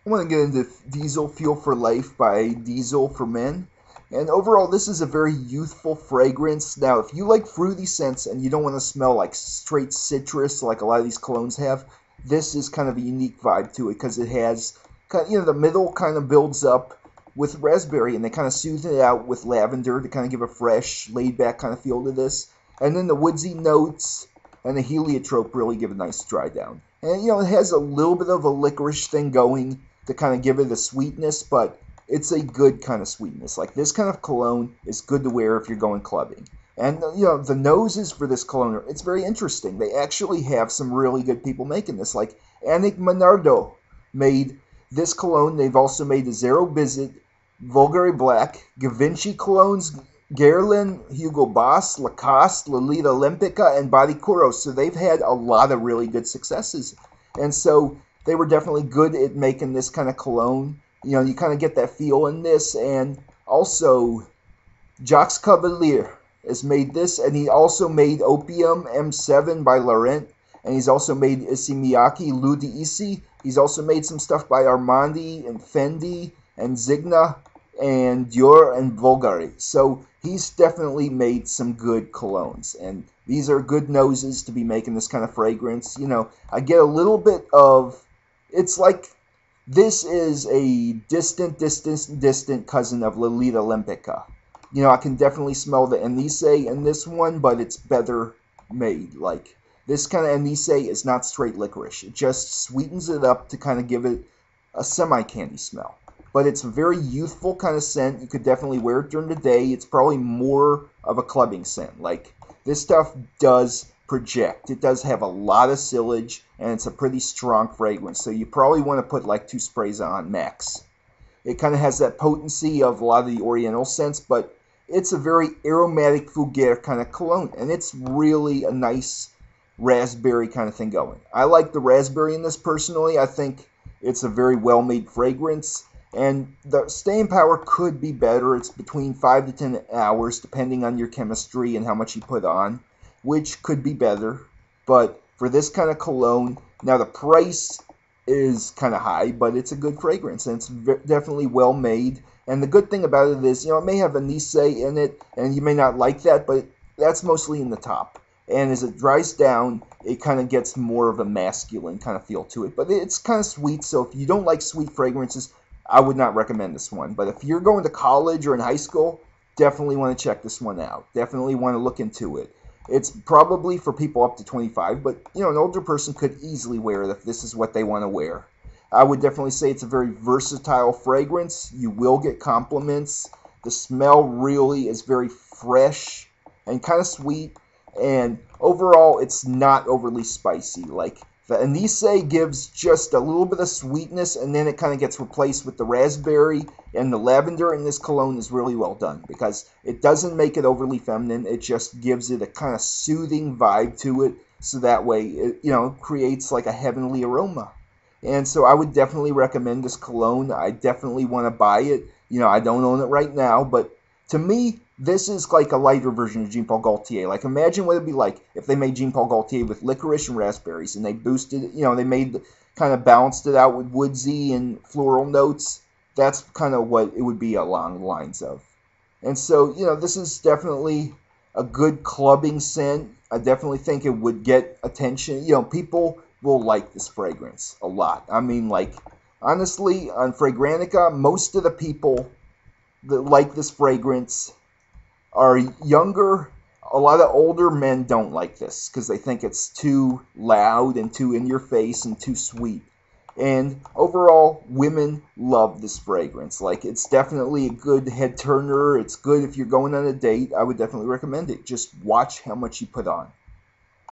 I want to get into Diesel Fuel for Life by Diesel for Men. And overall, this is a very youthful fragrance. Now, if you like fruity scents and you don't want to smell like straight citrus like a lot of these colognes have, this is kind of a unique vibe to it because it has, the middle kind of builds up with raspberry and they kind of soothe it out with lavender to kind of give a fresh, laid back kind of feel to this. And then the woodsy notes and the heliotrope really give a nice dry down. And, it has a little bit of a licorice thing going to kind of give it a sweetness, but it's a good kind of sweetness. Like this kind of cologne is good to wear if you're going clubbing. And the noses for this cologne, it's very interesting. They actually have some really good people making this. Like Annick Menardo made this cologne. They've also made the Zero Visit, Vulgari Black, Givenchy colognes, Guerlain, Hugo Boss, Lacoste, Lolita Olympica, and Bodycuro. So they've had a lot of really good successes. And so they were definitely good at making this kind of cologne. You kind of get that feel in this. And also, Jacques Cavalier has made this, and he also made Opium M7 by Laurent, and he's also made Issey Miyake, Lou d'Issey. He's also made some stuff by Armani and Fendi and Zigna and Dior and Bulgari. So he's definitely made some good colognes, and these are good noses to be making this kind of fragrance. I get a little bit of, it's like this is a distant cousin of Lolita Olympica. I can definitely smell the Anise in this one, but it's better made. Like, this kind of Anise is not straight licorice. It just sweetens it up to kind of give it a semi-candy smell. But it's a very youthful kind of scent. You could definitely wear it during the day. It's probably more of a clubbing scent. Like, this stuff does project. It does have a lot of sillage, and it's a pretty strong fragrance. So you probably want to put like 2 sprays on max. It kind of has that potency of a lot of the Oriental scents, but it's a very aromatic fougere kind of cologne, and it's really a nice raspberry kind of thing going. I like the raspberry in this personally. I think it's a very well-made fragrance, and the staying power could be better. It's between 5 to 10 hours, depending on your chemistry and how much you put on, which could be better. But for this kind of cologne, now the price is kind of high, but it's a good fragrance, and it's definitely well made. And the good thing about it is, it may have anise in it, and you may not like that, but that's mostly in the top. And as it dries down, it kind of gets more of a masculine kind of feel to it. But it's kind of sweet, so if you don't like sweet fragrances, I would not recommend this one. But if you're going to college or in high school, definitely want to check this one out. Definitely want to look into it. It's probably for people up to 25, but an older person could easily wear it if this is what they want to wear. I would definitely say it's a very versatile fragrance. You will get compliments. The smell really is very fresh and kind of sweet, and overall it's not overly spicy. Like, the anise gives just a little bit of sweetness, and then it kind of gets replaced with the raspberry, and the lavender in this cologne is really well done because it doesn't make it overly feminine. It just gives it a kind of soothing vibe to it, so that way it creates like a heavenly aroma. And so I would definitely recommend this cologne. I definitely want to buy it. I don't own it right now, but to me, this is like a lighter version of Jean Paul Gaultier. Like, imagine what it'd be like if they made Jean Paul Gaultier with licorice and raspberries, and they boosted it, they made, kind of balanced it out with woodsy and floral notes. That's kind of what it would be along the lines of. And so, this is definitely a good clubbing scent. I definitely think it would get attention. People will like this fragrance a lot. I mean, like, honestly, on Fragrantica, most of the people that like this fragrance are younger. A lot of older men don't like this because they think it's too loud and too in your face and too sweet. And overall, women love this fragrance. Like, it's definitely a good head turner. It's good if you're going on a date. I would definitely recommend it. Just watch how much you put on.